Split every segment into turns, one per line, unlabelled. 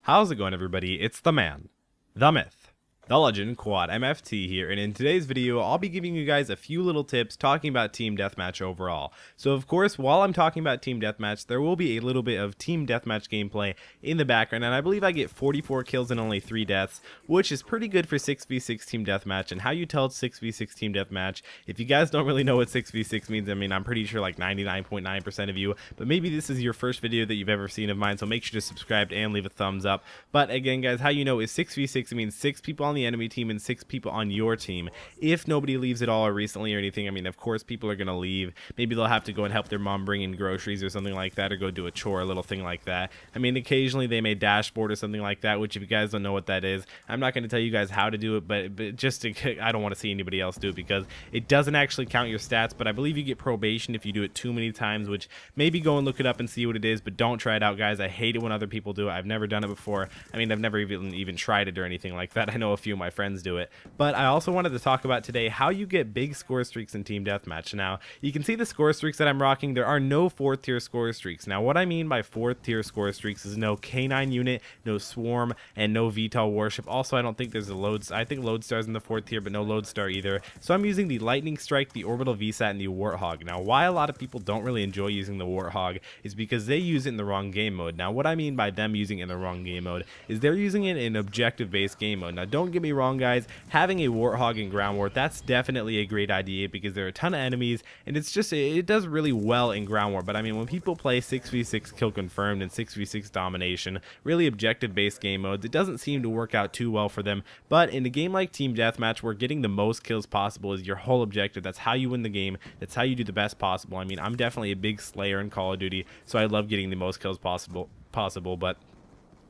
How's it going, everybody? It's the man, the myth, the legend, Quad MFT here, and in today's video, I'll be giving you guys a few little tips talking about Team Deathmatch overall. So of course, while I'm talking about Team Deathmatch, there will be a little bit of Team Deathmatch gameplay in the background, and I believe I get 44 kills and only 3 deaths, which is pretty good for 6v6 Team Deathmatch. And how you tell it's 6v6 Team Deathmatch, if you guys don't really know what 6v6 means, I mean, I'm pretty sure like 99.9% of you, but maybe this is your first video that you've ever seen of mine, so make sure to subscribe and leave a thumbs up. But again, guys, how you know is 6v6 means 6 people on the enemy team and 6 people on your team. If nobody leaves at all or recently or anything, I mean, of course people are gonna leave. Maybe they'll have to go and help their mom bring in groceries or something like that, or go do a chore, a little thing like that. I mean, occasionally they may dashboard or something like that, which if you guys don't know what that is, I'm not going to tell you guys how to do it, but just to, I don't want to see anybody else do it because it doesn't actually count your stats. But I believe you get probation if you do it too many times, which maybe go and look it up and see what it is, but don't try it out, guys. I hate it when other people do it. I've never done it before. I mean, I've never even tried it or anything like that. I know a few of my friends do it. But I also wanted to talk about today how you get big score streaks in Team Deathmatch. Now, you can see the score streaks that I'm rocking. There are no 4th tier score streaks. Now, what I mean by 4th tier score streaks is no K9 unit, no Swarm, and no VTOL warship. Also, I don't think there's a I think Lodestar's in the 4th tier, but no Lodestar either. So I'm using the Lightning Strike, the Orbital VSAT, and the Warthog. Now, why a lot of people don't really enjoy using the Warthog is because they use it in the wrong game mode. Now, what I mean by them using it in the wrong game mode is they're using it in objective-based game mode. Now, don't get me wrong, guys. Having a Warthog in ground war, that's definitely a great idea because there are a ton of enemies, and it's just, it does really well in ground war. But I mean, when people play 6v6 kill confirmed and 6v6 domination, really objective-based game modes, it doesn't seem to work out too well for them. But in a game like Team Deathmatch, where getting the most kills possible is your whole objective, that's how you win the game, that's how you do the best possible. I mean, I'm definitely a big slayer in Call of Duty, so I love getting the most kills possible, but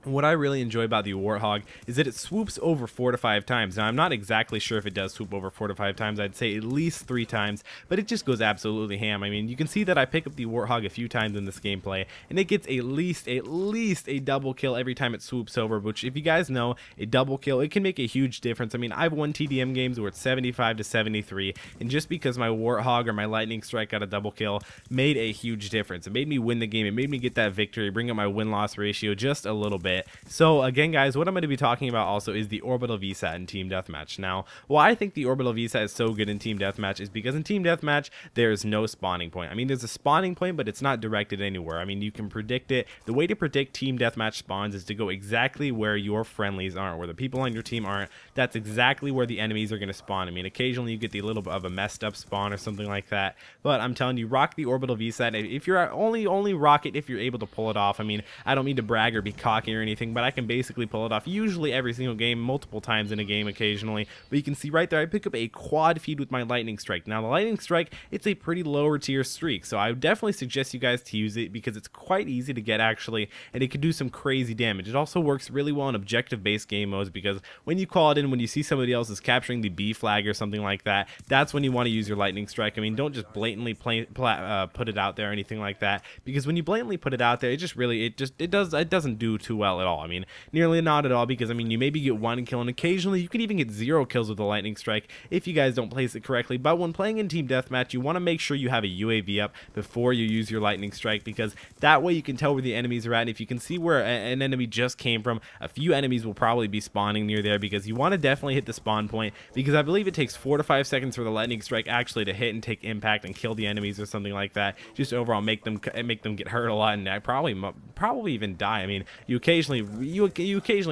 what I really enjoy about the Warthog is that it swoops over 4 to 5 times. Now, I'm not exactly sure if it does swoop over 4 to 5 times. I'd say at least 3 times, but it just goes absolutely ham. I mean, you can see that I pick up the Warthog a few times in this gameplay, and it gets at least a double kill every time it swoops over, which, if you guys know, a double kill, it can make a huge difference. I mean, I've won TDM games where it's 75 to 73, and just because my Warthog or my Lightning Strike got a double kill made a huge difference. It made me win the game. It made me get that victory, bring up my win-loss ratio just a little bit. So again, guys, what I'm going to be talking about also is the Orbital VSAT in Team Deathmatch. Now, why I think the Orbital VSAT is so good in Team Deathmatch is because in Team Deathmatch, there's no spawning point. I mean, there's a spawning point, but it's not directed anywhere. I mean, you can predict it. The way to predict Team Deathmatch spawns is to go exactly where your friendlies aren't, where the people on your team aren't. That's exactly where the enemies are going to spawn. I mean, occasionally you get the little bit of a messed up spawn or something like that, but I'm telling you, rock the Orbital VSAT. If you're only rock it if you're able to pull it off. I mean, I don't mean to brag or be cocky or anything, but I can basically pull it off usually every single game, multiple times in a game occasionally. But you can see right there, I pick up a quad feed with my Lightning Strike. Now, the Lightning Strike, it's a pretty lower tier streak, so I would definitely suggest you guys to use it because it's quite easy to get actually, and it can do some crazy damage. It also works really well in objective-based game modes because when you call it in, when you see somebody else is capturing the B flag or something like that, that's when you want to use your Lightning Strike. I mean, don't just blatantly put it out there or anything like that, because when you blatantly put it out there, it doesn't do too well at all. I mean, nearly not at all, because I mean, you maybe get 1 kill, and occasionally you can even get 0 kills with the Lightning Strike if you guys don't place it correctly. But when playing in Team Deathmatch, you want to make sure you have a UAV up before you use your Lightning Strike, because that way you can tell where the enemies are at. And if you can see where an enemy just came from, a few enemies will probably be spawning near there, because you want to definitely hit the spawn point, because I believe it takes 4 to 5 seconds for the Lightning Strike actually to hit and take impact and kill the enemies or something like that. Just overall make them get hurt a lot, and I probably even die. I mean, you occasionally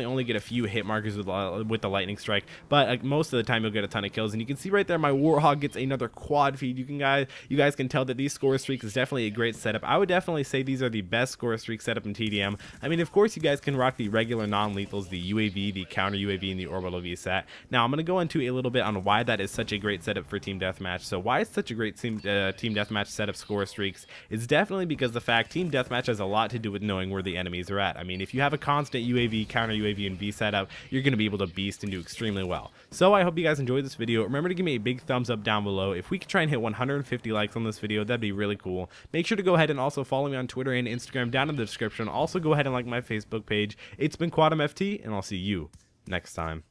only get a few hit markers with the Lightning Strike, but most of the time you'll get a ton of kills. And you can see right there, my Warthog gets another quad feed. You guys can tell that these score streaks is definitely a great setup. I would definitely say these are the best score streak setup in TDM. I mean, of course, you guys can rock the regular non-lethals, the UAV, the counter UAV, and the Orbital VSAT. Now, I'm going to go into a little bit on why that is such a great setup for Team Deathmatch. So why it's such a great Team Deathmatch setup score streaks is definitely because the fact Team Deathmatch has a lot to do with knowing where the enemies are at. I mean, if you have a constant UAV, counter UAV, and V setup, you're going to be able to beast and do extremely well. So I hope you guys enjoyed this video. Remember to give me a big thumbs up down below. If we could try and hit 150 likes on this video, that'd be really cool. Make sure to go ahead and also follow me on Twitter and Instagram down in the description. Also go ahead and like my Facebook page. It's been Quad MFT, and I'll see you next time.